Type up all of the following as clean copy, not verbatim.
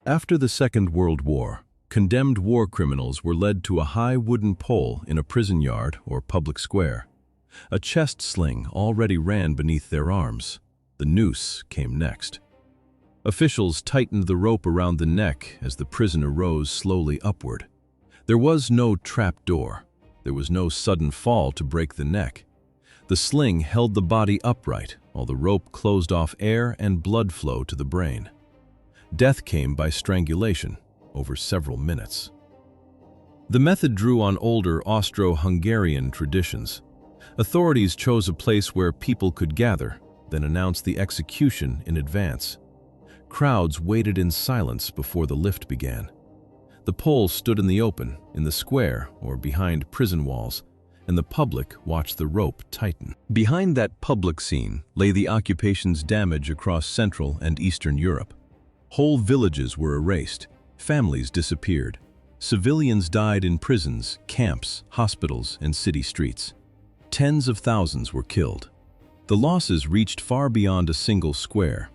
After the Second World War, condemned war criminals were led to a high wooden pole in a prison yard or public square. A chest sling already ran beneath their arms. The noose came next. Officials tightened the rope around the neck as the prisoner rose slowly upward. There was no trapdoor. There was no sudden fall to break the neck. The sling held the body upright, while the rope closed off air and blood flow to the brain. Death came by strangulation, over several minutes. The method drew on older Austro-Hungarian traditions. Authorities chose a place where people could gather, then announced the execution in advance. Crowds waited in silence before the lift began. The pole stood in the open, in the square or behind prison walls, and the public watched the rope tighten. Behind that public scene lay the occupation's damage across Central and Eastern Europe. Whole villages were erased, families disappeared. Civilians died in prisons, camps, hospitals, and city streets. Tens of thousands were killed. The losses reached far beyond a single square.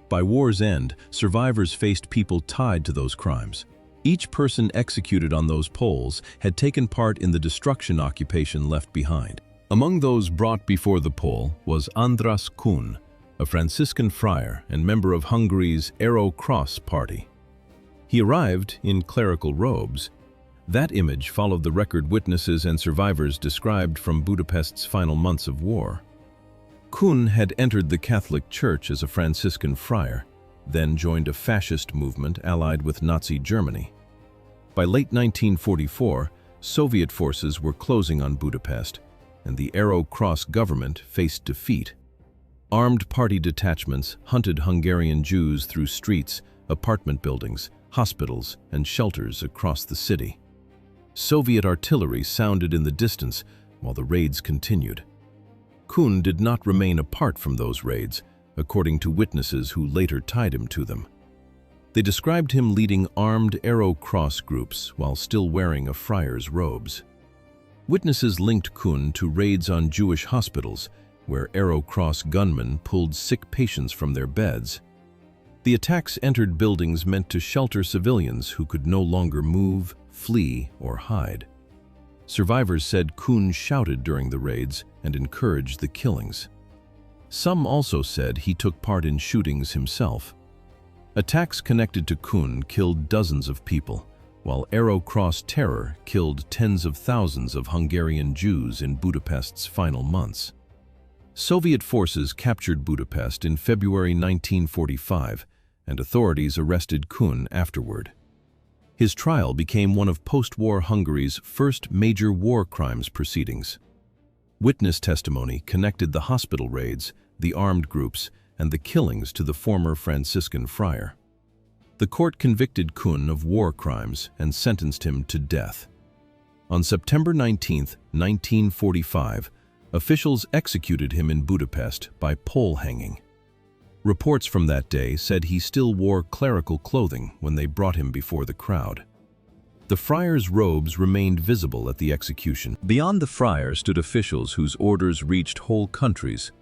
By war's end, survivors faced people tied to those crimes. Each person executed on those poles had taken part in the destruction occupation left behind. Among those brought before the pole was András Kun, a Franciscan friar and member of Hungary's Arrow Cross party. He arrived in clerical robes. That image followed the record witnesses and survivors described from Budapest's final months of war. Kun had entered the Catholic Church as a Franciscan friar, then joined a fascist movement allied with Nazi Germany. By late 1944, Soviet forces were closing on Budapest, and the Arrow Cross government faced defeat. Armed party detachments hunted Hungarian Jews through streets, apartment buildings, hospitals, and shelters across the city. Soviet artillery sounded in the distance while the raids continued. Kun did not remain apart from those raids, according to witnesses who later tied him to them. They described him leading armed Arrow Cross groups while still wearing a friar's robes. Witnesses linked Kun to raids on Jewish hospitals, where Arrow Cross gunmen pulled sick patients from their beds. The attacks entered buildings meant to shelter civilians who could no longer move, flee, or hide. Survivors said Kun shouted during the raids and encouraged the killings. Some also said he took part in shootings himself. Attacks connected to Kun killed dozens of people, while Arrow Cross terror killed tens of thousands of Hungarian Jews in Budapest's final months. Soviet forces captured Budapest in February 1945, and authorities arrested Kun afterward. His trial became one of post-war Hungary's first major war crimes proceedings. Witness testimony connected the hospital raids, the armed groups, and the killings to the former Franciscan friar. The court convicted Kun of war crimes and sentenced him to death. On September 19, 1945, officials executed him in Budapest by pole hanging. Reports from that day said he still wore clerical clothing when they brought him before the crowd. The friar's robes remained visible at the execution. Beyond the friar stood officials whose orders reached whole countries.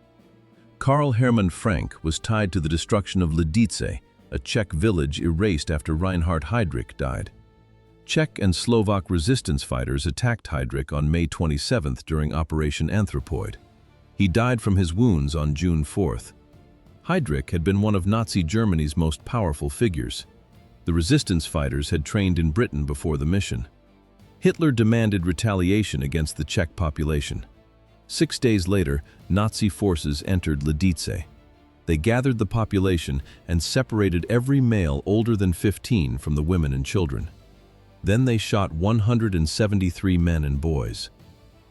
Karl Hermann Frank was tied to the destruction of Lidice, a Czech village erased after Reinhard Heydrich died. Czech and Slovak resistance fighters attacked Heydrich on May 27 during Operation Anthropoid. He died from his wounds on June 4. Heydrich had been one of Nazi Germany's most powerful figures. The resistance fighters had trained in Britain before the mission. Hitler demanded retaliation against the Czech population. 6 days later, Nazi forces entered Lidice. They gathered the population and separated every male older than 15 from the women and children. Then they shot 173 men and boys.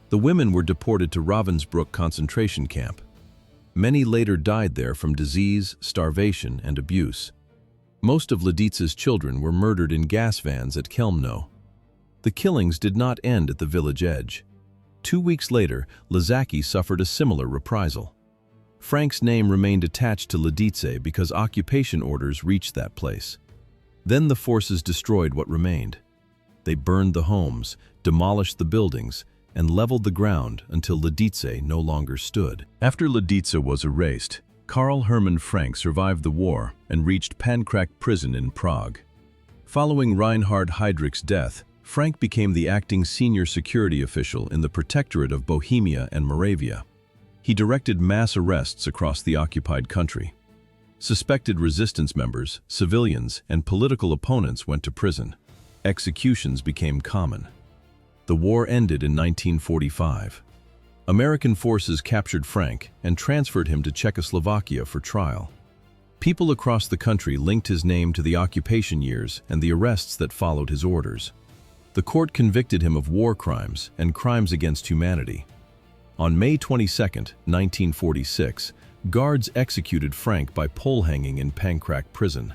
The women were deported to Ravensbrück concentration camp. Many later died there from disease, starvation, and abuse. Most of Lidice's children were murdered in gas vans at Chełmno. The killings did not end at the village edge. 2 weeks later, Lizaki suffered a similar reprisal. Frank's name remained attached to Lidice because occupation orders reached that place. Then the forces destroyed what remained. They burned the homes, demolished the buildings, and leveled the ground until Lidice no longer stood. After Lidice was erased, Karl Hermann Frank survived the war and reached Pankrak prison in Prague. Following Reinhard Heydrich's death, Frank became the acting senior security official in the Protectorate of Bohemia and Moravia. He directed mass arrests across the occupied country. Suspected resistance members, civilians, and political opponents went to prison. Executions became common. The war ended in 1945. American forces captured Frank and transferred him to Czechoslovakia for trial. People across the country linked his name to the occupation years and the arrests that followed his orders. The court convicted him of war crimes and crimes against humanity. On May 22, 1946, guards executed Frank by pole hanging in Pankrak prison.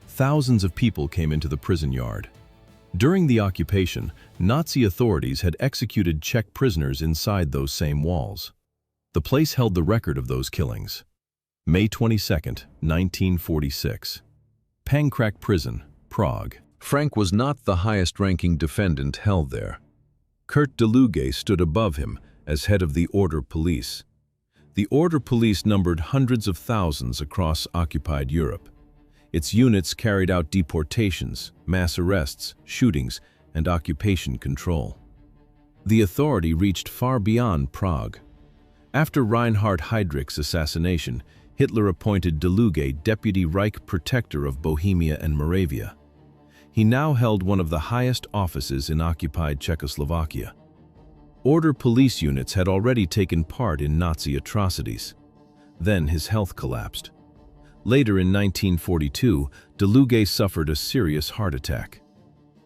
Thousands of people came into the prison yard. During the occupation, Nazi authorities had executed Czech prisoners inside those same walls. The place held the record of those killings. May 22, 1946. Pankrak Prison, Prague. Frank was not the highest-ranking defendant held there. Kurt Deluge stood above him as head of the Order Police. The Order Police numbered hundreds of thousands across occupied Europe. Its units carried out deportations, mass arrests, shootings, and occupation control. The authority reached far beyond Prague. After Reinhard Heydrich's assassination, Hitler appointed Deluge Deputy Reich Protector of Bohemia and Moravia. He now held one of the highest offices in occupied Czechoslovakia. Order police units had already taken part in Nazi atrocities. Then his health collapsed. Later in 1942, Deluge suffered a serious heart attack.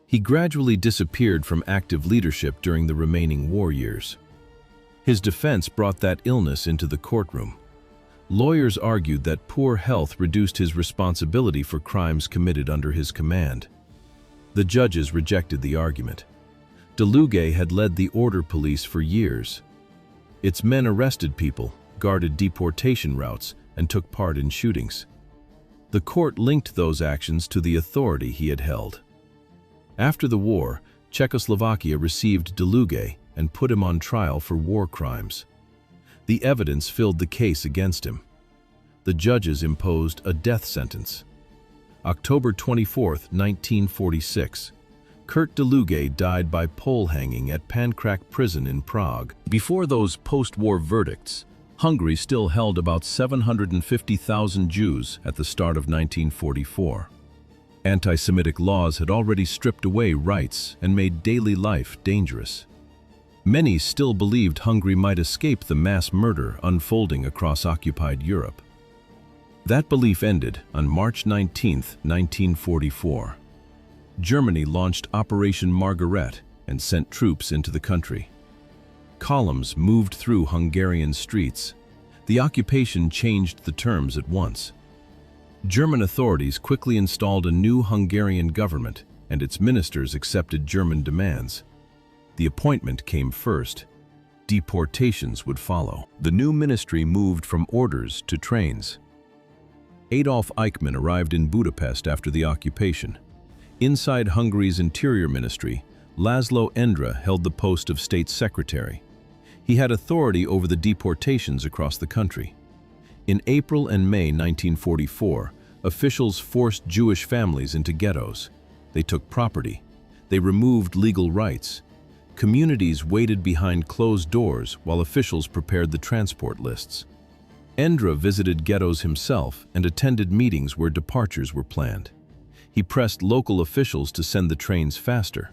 He gradually disappeared from active leadership during the remaining war years. His defense brought that illness into the courtroom. Lawyers argued that poor health reduced his responsibility for crimes committed under his command. The judges rejected the argument. Deluge had led the Order Police for years. Its men arrested people, guarded deportation routes, and took part in shootings. The court linked those actions to the authority he had held. After the war, Czechoslovakia received Deluge and put him on trial for war crimes. The evidence filled the case against him. The judges imposed a death sentence. October 24, 1946. Kurt Deluge died by pole hanging at Pankrak prison in Prague. Before those post-war verdicts, Hungary still held about 750,000 Jews at the start of 1944. Anti-Semitic laws had already stripped away rights and made daily life dangerous. Many still believed Hungary might escape the mass murder unfolding across occupied Europe. That belief ended on March 19, 1944. Germany launched Operation Margaret and sent troops into the country. Columns moved through Hungarian streets. The occupation changed the terms at once. German authorities quickly installed a new Hungarian government, and its ministers accepted German demands. The appointment came first. Deportations would follow. The new ministry moved from orders to trains. Adolf Eichmann arrived in Budapest after the occupation. Inside Hungary's Interior Ministry, Laszlo Endre held the post of State Secretary. He had authority over the deportations across the country. In April and May 1944, officials forced Jewish families into ghettos. They took property. They removed legal rights. Communities waited behind closed doors while officials prepared the transport lists. Endre visited ghettos himself and attended meetings where departures were planned. He pressed local officials to send the trains faster.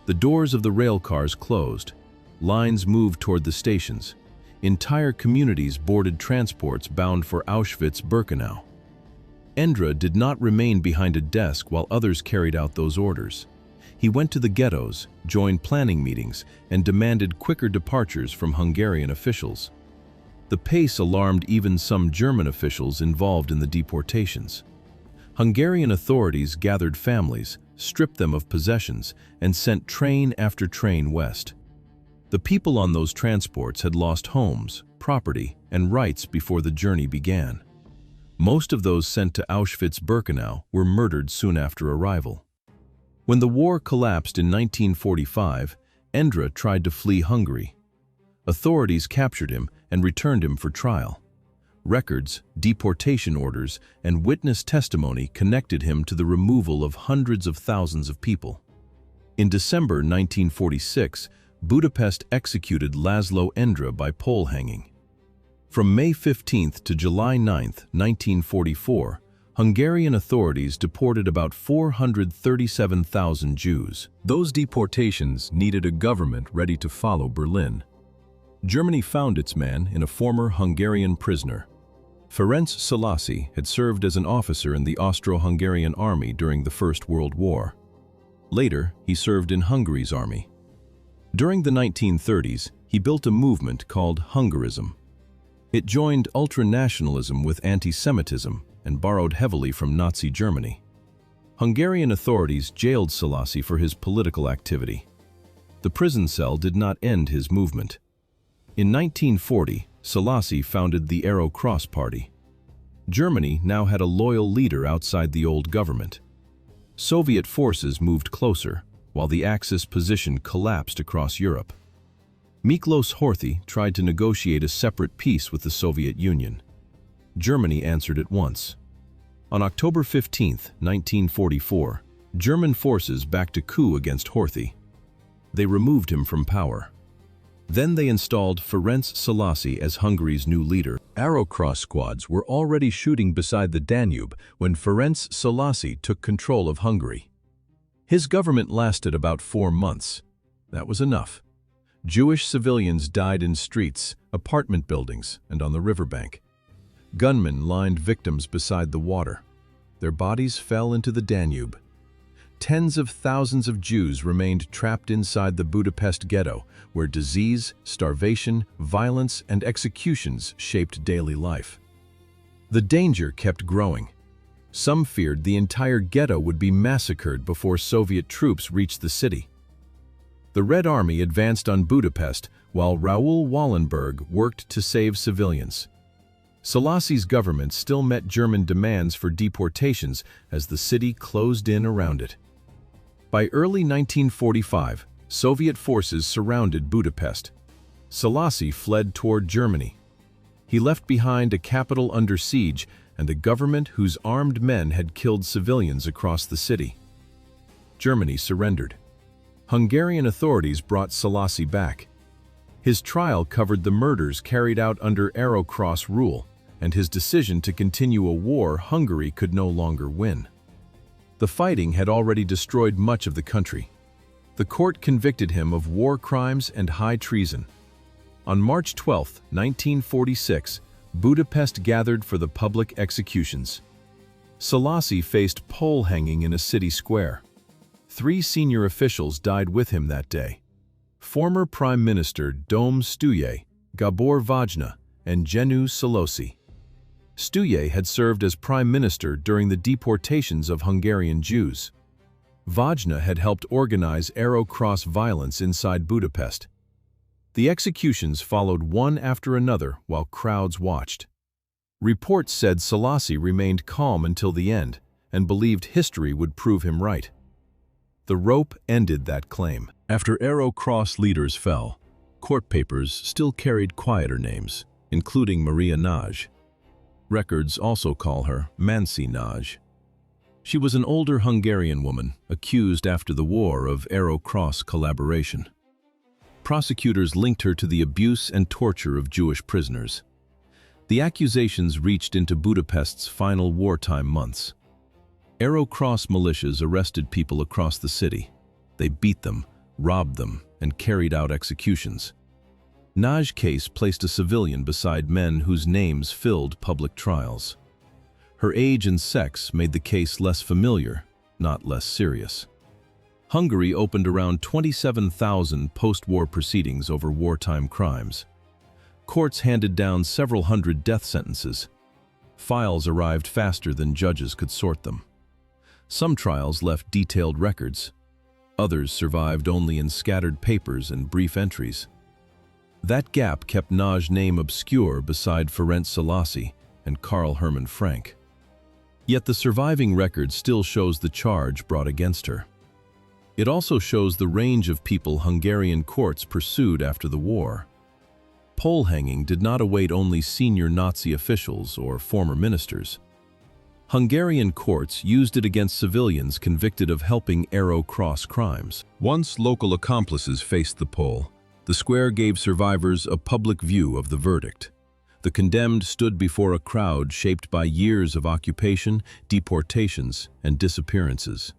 The doors of the rail cars closed. Lines moved toward the stations. Entire communities boarded transports bound for Auschwitz-Birkenau. Endre did not remain behind a desk while others carried out those orders. He went to the ghettos, joined planning meetings, and demanded quicker departures from Hungarian officials. The pace alarmed even some German officials involved in the deportations. Hungarian authorities gathered families, stripped them of possessions, and sent train after train west. The people on those transports had lost homes, property, and rights before the journey began. Most of those sent to Auschwitz-Birkenau were murdered soon after arrival. When the war collapsed in 1945, Endre tried to flee Hungary. Authorities captured him and returned him for trial. Records, deportation orders, and witness testimony connected him to the removal of hundreds of thousands of people. In December 1946, Budapest executed Laszlo Endre by pole hanging. From May 15 to July 9, 1944, Hungarian authorities deported about 437,000 Jews. Those deportations needed a government ready to follow Berlin. Germany found its man in a former Hungarian prisoner. Ferenc Szalasi had served as an officer in the Austro-Hungarian army during the First World War. Later, he served in Hungary's army. During the 1930s, he built a movement called Hungarism. It joined ultranationalism with anti-Semitism and borrowed heavily from Nazi Germany. Hungarian authorities jailed Szalasi for his political activity. The prison cell did not end his movement. In 1940, Szalasi founded the Arrow Cross Party. Germany now had a loyal leader outside the old government. Soviet forces moved closer, while the Axis position collapsed across Europe. Miklos Horthy tried to negotiate a separate peace with the Soviet Union. Germany answered at once. On October 15, 1944, German forces backed a coup against Horthy. They removed him from power. Then they installed Ferenc Szalasi as Hungary's new leader. Arrow Cross squads were already shooting beside the Danube when Ferenc Szalasi took control of Hungary. His government lasted about 4 months. That was enough. Jewish civilians died in streets, apartment buildings, and on the riverbank. Gunmen lined victims beside the water. Their bodies fell into the Danube. Tens of thousands of Jews remained trapped inside the Budapest ghetto, where disease, starvation, violence, and executions shaped daily life. The danger kept growing. Some feared the entire ghetto would be massacred before Soviet troops reached the city. The Red Army advanced on Budapest, while Raoul Wallenberg worked to save civilians. Szalasi's government still met German demands for deportations as the city closed in around it. By early 1945, Soviet forces surrounded Budapest. Szalasi fled toward Germany. He left behind a capital under siege and a government whose armed men had killed civilians across the city. Germany surrendered. Hungarian authorities brought Szalasi back. His trial covered the murders carried out under Arrow Cross rule, and his decision to continue a war Hungary could no longer win. The fighting had already destroyed much of the country. The court convicted him of war crimes and high treason. On March 12, 1946, Budapest gathered for the public executions. Szalasi faced pole hanging in a city square. 3 senior officials died with him that day. Former Prime Minister Dom Stuje, Gabor Vajna, and Jenő Szalasi. Stuje had served as prime minister during the deportations of Hungarian Jews. Vajna had helped organize Arrow Cross violence inside Budapest. The executions followed one after another while crowds watched. Reports said Szalasi remained calm until the end and believed history would prove him right. The rope ended that claim. After Arrow Cross leaders fell, court papers still carried quieter names, including Maria Nagy. Records also call her Manci Nagy. She was an older Hungarian woman accused after the war of Arrow Cross collaboration. Prosecutors linked her to the abuse and torture of Jewish prisoners. The accusations reached into Budapest's final wartime months. Arrow Cross militias arrested people across the city. They beat them, robbed them, and carried out executions. Nagy's case placed a civilian beside men whose names filled public trials. Her age and sex made the case less familiar, not less serious. Hungary opened around 27,000 post-war proceedings over wartime crimes. Courts handed down several hundred death sentences. Files arrived faster than judges could sort them. Some trials left detailed records. Others survived only in scattered papers and brief entries. That gap kept Nagy's name obscure beside Ferenc Szalasi and Karl Hermann Frank. Yet the surviving record still shows the charge brought against her. It also shows the range of people Hungarian courts pursued after the war. pole hanging did not await only senior Nazi officials or former ministers. Hungarian courts used it against civilians convicted of helping Arrow Cross crimes. Once local accomplices faced the pole, the square gave survivors a public view of the verdict. The condemned stood before a crowd shaped by years of occupation, deportations, and disappearances.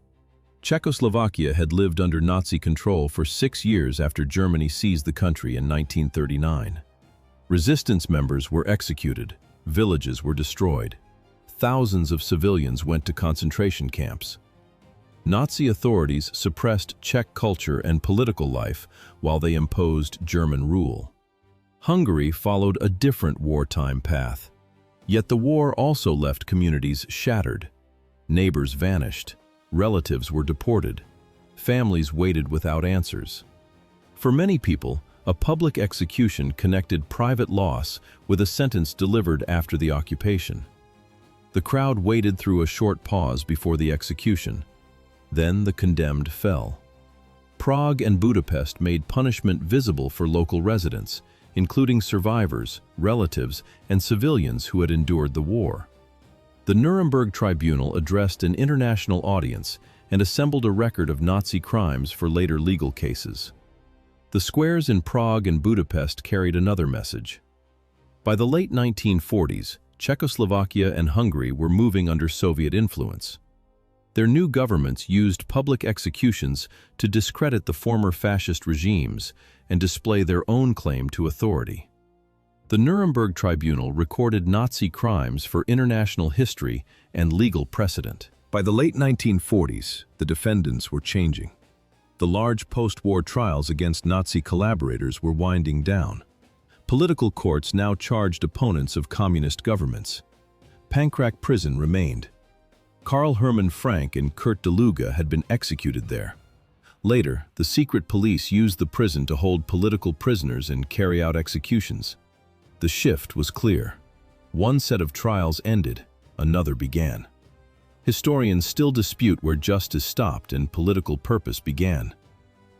Czechoslovakia had lived under Nazi control for 6 years after Germany seized the country in 1939. Resistance members were executed, villages were destroyed. Thousands of civilians went to concentration camps. Nazi authorities suppressed Czech culture and political life while they imposed German rule. Hungary followed a different wartime path. Yet the war also left communities shattered. Neighbors vanished. Relatives were deported. Families waited without answers. For many people, a public execution connected private loss with a sentence delivered after the occupation. The crowd waited through a short pause before the execution. Then the condemned fell. Prague and Budapest made punishment visible for local residents, including survivors, relatives, and civilians who had endured the war. The Nuremberg Tribunal addressed an international audience and assembled a record of Nazi crimes for later legal cases. The squares in Prague and Budapest carried another message. By the late 1940s, Czechoslovakia and Hungary were moving under Soviet influence. Their new governments used public executions to discredit the former fascist regimes and display their own claim to authority. The Nuremberg Tribunal recorded Nazi crimes for international history and legal precedent. By the late 1940s, the defendants were changing. The large post-war trials against Nazi collaborators were winding down. Political courts now charged opponents of communist governments. Pankrak prison remained. Karl Hermann Frank and Kurt DeLuga had been executed there. Later, the secret police used the prison to hold political prisoners and carry out executions. The shift was clear. One set of trials ended, another began. Historians still dispute where justice stopped and political purpose began.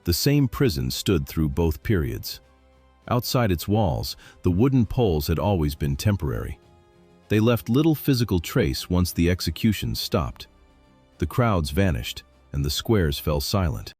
The same prison stood through both periods. Outside its walls, the wooden poles had always been temporary. They left little physical trace once the executions stopped. The crowds vanished, and the squares fell silent.